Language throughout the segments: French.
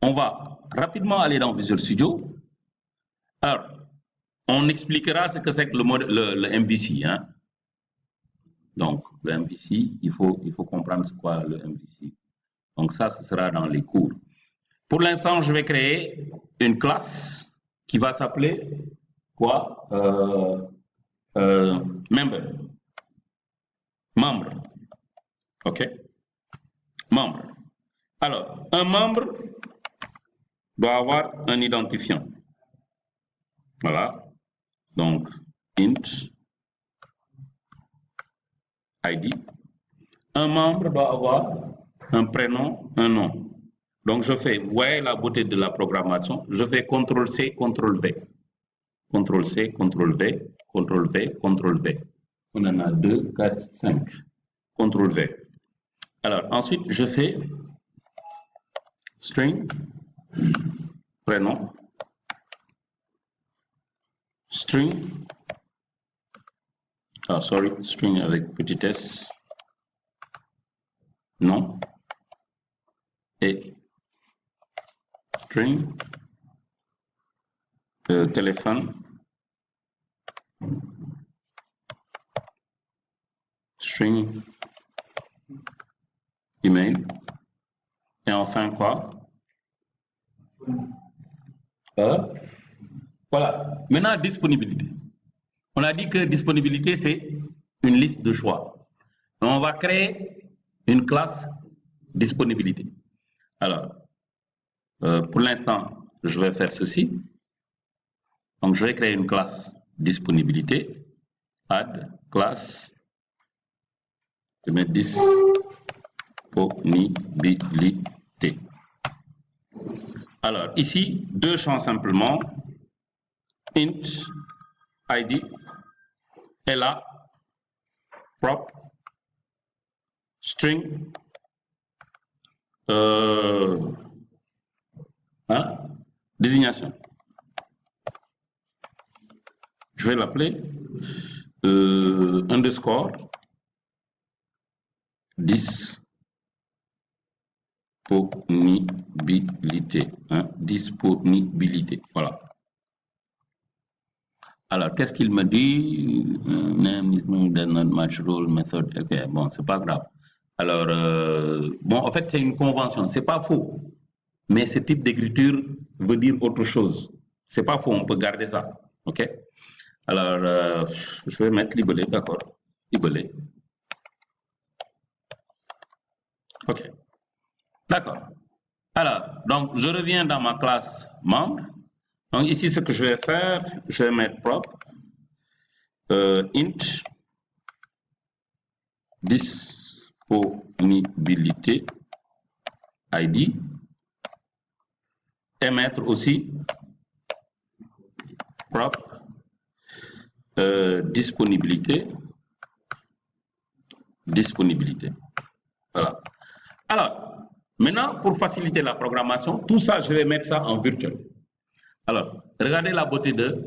on va rapidement aller dans Visual Studio. Alors, on expliquera ce que c'est que le MVC. Hein. Donc, le MVC, il faut comprendre ce qu'est le MVC. Donc, ça, ce sera dans les cours. Pour l'instant, je vais créer une classe qui va s'appeler quoi? Member. Membre. OK? Membre. Alors, un membre doit avoir un identifiant. Voilà. Donc, int ID. Un membre doit avoir un prénom, un nom. Donc, je fais, vous voyez la beauté de la programmation, je fais CTRL-C, CTRL-V. CTRL-C, CTRL-V, CTRL-V, CTRL-V. On en a 2, 4, 5. CTRL-V. Alors, ensuite, je fais string, prénom, string, string avec petit s, nom, et string, téléphone, string, email, et enfin quoi? Voilà. Maintenant, disponibilité. On a dit que disponibilité, c'est une liste de choix. Donc, on va créer une classe disponibilité. Alors, pour l'instant, je vais faire ceci. Donc, je vais créer une classe disponibilité. Add class. Je mets disponibilité. Alors, ici, deux champs simplement. Int ID est là. Prop. String. Désignation. Je vais l'appeler underscore disponibilité. Disponibilité. Voilà. Alors, qu'est-ce qu'il me dit? Name is does not match role method. Ok, bon, c'est pas grave. Alors, bon, en fait, c'est une convention. C'est pas faux. Mais ce type d'écriture veut dire autre chose. C'est pas faux, on peut garder ça. OK? Alors, je vais mettre libellé, d'accord? Libellé. OK. D'accord. Alors, donc, je reviens dans ma classe membre. Donc, ici, ce que je vais faire, je vais mettre prop int disponibilité ID et mettre aussi prop disponibilité. Voilà. Alors, maintenant, pour faciliter la programmation, tout ça, je vais mettre ça en virtuel. Alors, regardez la beauté de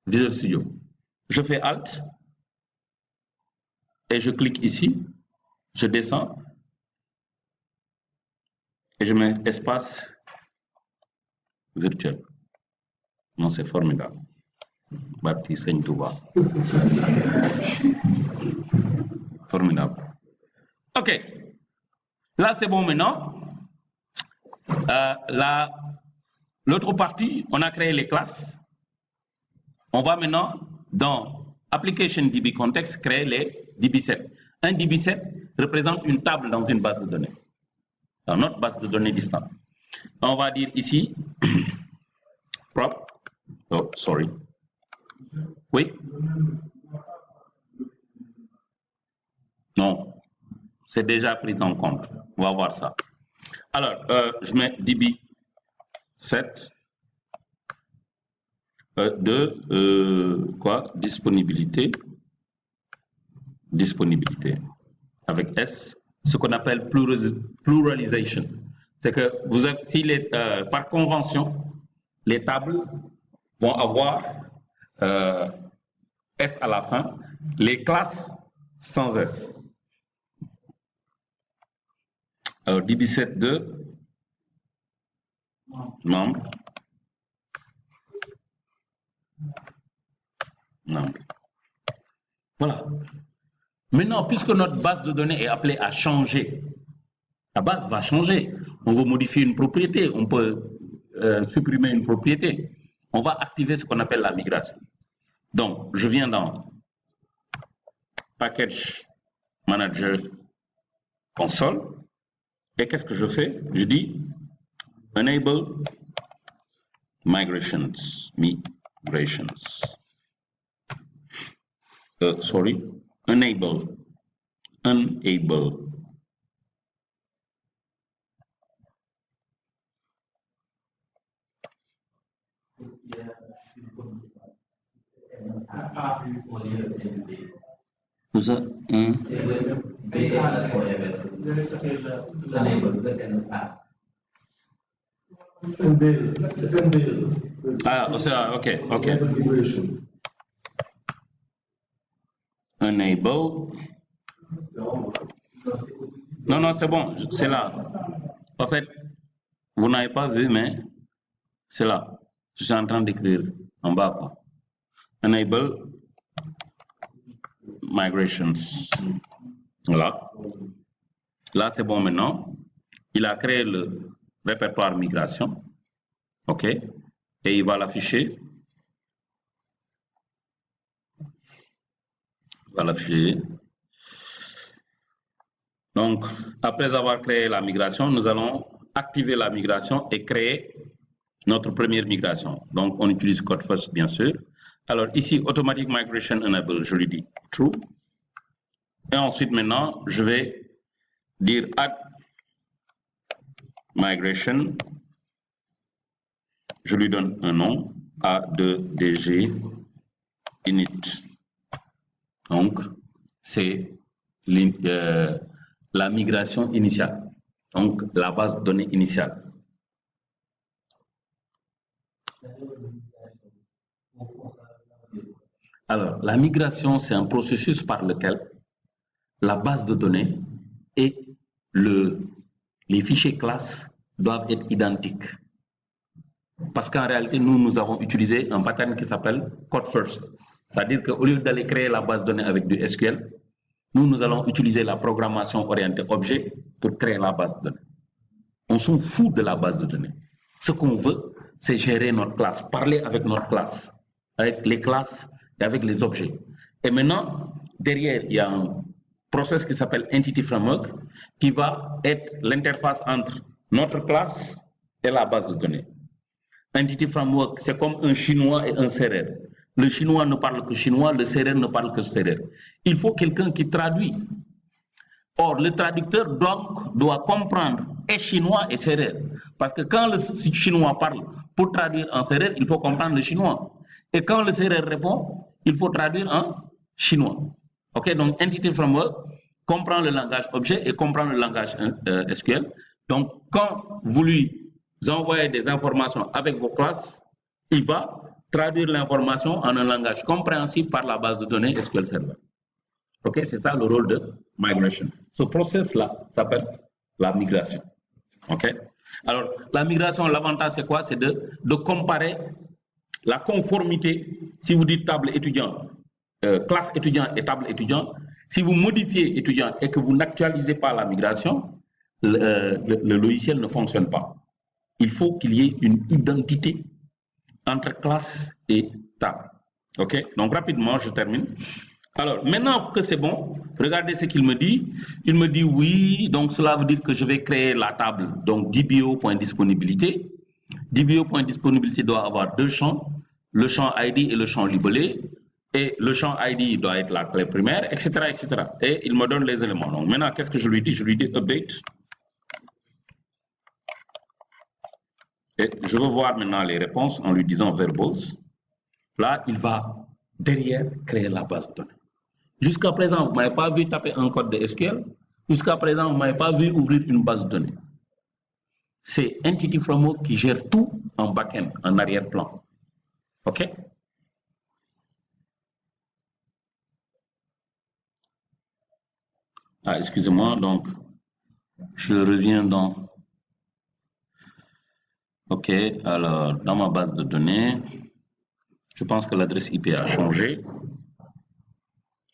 Visual Studio. Je fais Alt et je clique ici, je descends et je mets espace virtuel. Non, c'est formidable. Bapti Seigne Touba. Formidable. OK. Là, c'est bon maintenant. L'autre partie, on a créé les classes. On va maintenant dans Application DB Context créer les DB7. Un DB7 représente une table dans une base de données, dans notre base de données distante. On va dire ici prop. Oh, sorry. Oui. Non, c'est déjà pris en compte. On va voir ça. Alors, je mets DB7 quoi? Disponibilité avec S, ce qu'on appelle pluralisation. C'est que vous avez, si par convention, les tables vont avoir S à la fin, les classes sans S. Alors, DB7.2, membre, membre. Voilà. Maintenant, puisque notre base de données est appelée à changer, la base va changer. On veut modifier une propriété, on peut supprimer une propriété. On va activer ce qu'on appelle la migration. Donc, je viens dans Package Manager Console. Et qu'est-ce que je fais? Je dis Enable Migrations. Sorry. Enable. Vous avez ok. Enable. Non, c'est bon, c'est là. En fait, vous n'avez pas vu, mais c'est là. Je suis en train d'écrire en bas, quoi. Enable Migrations. Voilà. Là, c'est bon maintenant. Il a créé le répertoire migration. OK. Et il va l'afficher. Donc, après avoir créé la migration, nous allons activer la migration et créer notre première migration. Donc, on utilise code first, bien sûr. Alors, ici, Automatic Migration Enable, je lui dis True. Et ensuite, maintenant, je vais dire Add Migration. Je lui donne un nom, A2DG init. Donc, c'est la migration initiale. Donc, la base de données initiale. Alors, la migration, c'est un processus par lequel la base de données et les fichiers classes doivent être identiques. Parce qu'en réalité, nous avons utilisé un pattern qui s'appelle Code First. C'est-à-dire qu'au lieu d'aller créer la base de données avec du SQL, nous allons utiliser la programmation orientée objet pour créer la base de données. On s'en fout de la base de données. Ce qu'on veut, c'est gérer notre classe, parler avec notre classe, avec les classes et avec les objets. Et maintenant, derrière, il y a un process qui s'appelle Entity Framework qui va être l'interface entre notre classe et la base de données. Entity Framework, c'est comme un chinois et un sérère. Le chinois ne parle que chinois, le sérère ne parle que sérère. Il faut quelqu'un qui traduit. Or, le traducteur donc doit comprendre et chinois et sérère. Parce que quand le chinois parle pour traduire en sérère, il faut comprendre le chinois. Et quand le sérère répond, il faut traduire en chinois. Ok, donc Entity Framework comprend le langage objet et comprend le langage SQL. Donc, quand vous lui envoyez des informations avec vos classes, il va traduire l'information en un langage compréhensible par la base de données SQL Server. Ok, c'est ça le rôle de migration. Ce process-là s'appelle la migration. Ok. Alors, la migration, l'avantage, c'est quoi? C'est de comparer la conformité. Si vous dites table étudiant, classe étudiant et table étudiant, si vous modifiez étudiant et que vous n'actualisez pas la migration, le logiciel ne fonctionne pas. Il faut qu'il y ait une identité entre classe et table. Ok. Donc, rapidement, je termine. Alors, maintenant que c'est bon, regardez ce qu'il me dit. Il me dit oui, donc cela veut dire que je vais créer la table. Donc, DBO.disponibilité. DBO.disponibilité doit avoir deux champs, le champ ID et le champ libellé. Et le champ ID doit être la clé primaire, etc., etc. Et il me donne les éléments. Donc, maintenant, qu'est-ce que je lui dis? Je lui dis update. Et je veux voir maintenant les réponses en lui disant verbose. Là, il va derrière créer la base de données. Jusqu'à présent, vous ne m'avez pas vu taper un code de SQL. Jusqu'à présent, vous ne m'avez pas vu ouvrir une base de données. C'est Entity Framework qui gère tout en back-end, en arrière-plan. OK? Ah, excusez-moi, donc, je reviens dans OK, alors dans ma base de données, je pense que l'adresse IP a changé.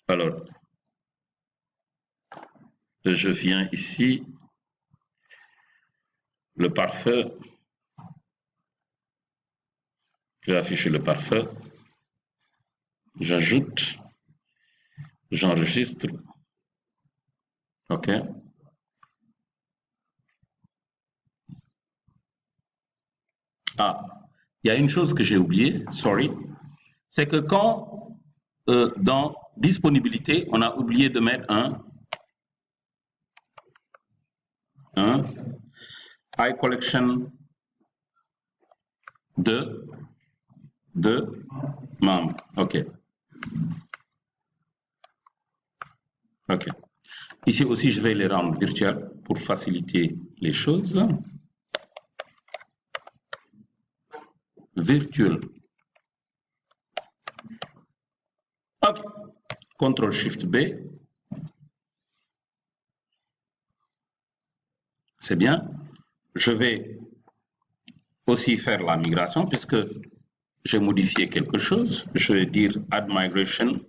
Alors, je viens ici, le pare-feu, je vais afficher le pare-feu, j'ajoute, j'enregistre, OK. Ah, il y a une chose que j'ai oubliée, sorry, c'est que quand dans disponibilité, on a oublié de mettre un iCollection de membres. OK. OK. Ici aussi, je vais les rendre virtuels pour faciliter les choses. Virtuel. OK. CTRL-SHIFT-B. C'est bien. Je vais aussi faire la migration puisque j'ai modifié quelque chose. Je vais dire add migration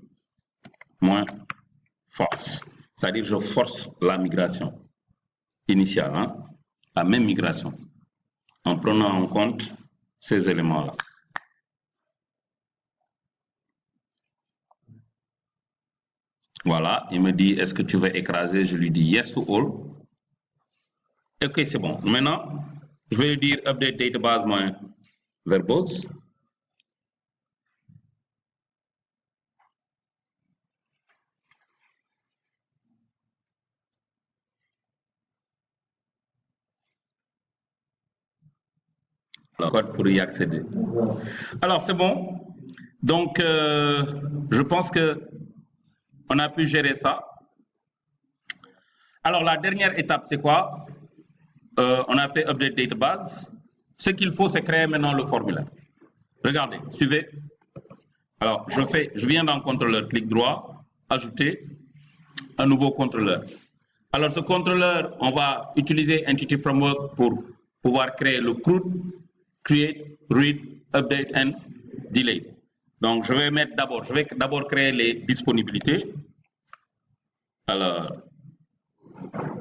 moins force. C'est-à-dire je force la migration initiale, hein, la même migration, en prenant en compte ces éléments-là. Voilà, il me dit, est-ce que tu veux écraser? Je lui dis yes to all. OK, c'est bon. Maintenant, je vais lui dire update database moins verbose. Le code pour y accéder. Alors, c'est bon. Donc, je pense que on a pu gérer ça. Alors, la dernière étape, c'est quoi? On a fait update database. Ce qu'il faut, c'est créer maintenant le formulaire. Regardez, suivez. Alors, je viens dans contrôleur, clic droit, ajouter un nouveau contrôleur. Alors, ce contrôleur, on va utiliser Entity Framework pour pouvoir créer le CRUD, create, read, update and delete. Donc, je vais d'abord créer les disponibilités. Alors,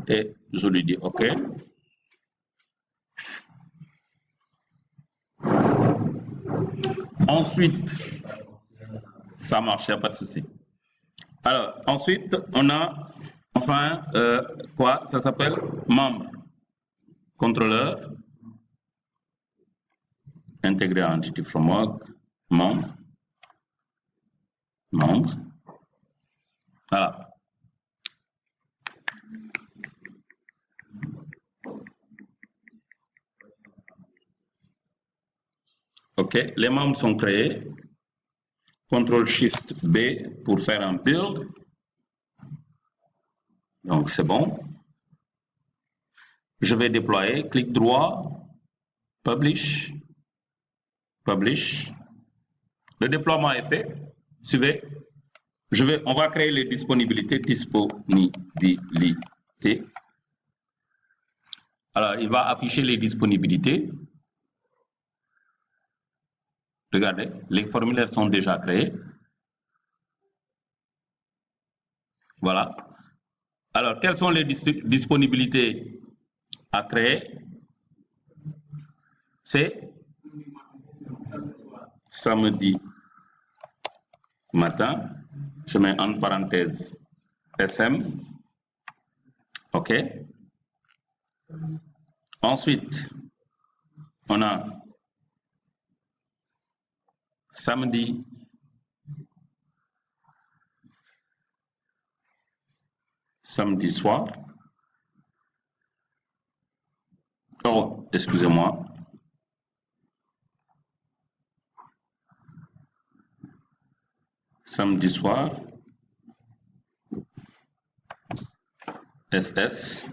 et je lui dis OK. Ensuite, ça marche, il n'y a pas de souci. Alors, ensuite, on a enfin, quoi? Ça s'appelle membre. Contrôleur, intégré à Entity Framework, membre. Voilà. OK, les membres sont créés. CTRL-SHIFT-B pour faire un build. Donc, c'est bon. Je vais déployer, clic droit, Publish. Publish. Le déploiement est fait. Suivez. On va créer les disponibilités. Disponibilité. Alors, il va afficher les disponibilités. Regardez, les formulaires sont déjà créés. Voilà. Alors, quelles sont les disponibilités à créer? C'est samedi matin. Je mets en parenthèse SM. OK. Ensuite, on a samedi soir. Oh, excusez-moi. Samedi soir. SS.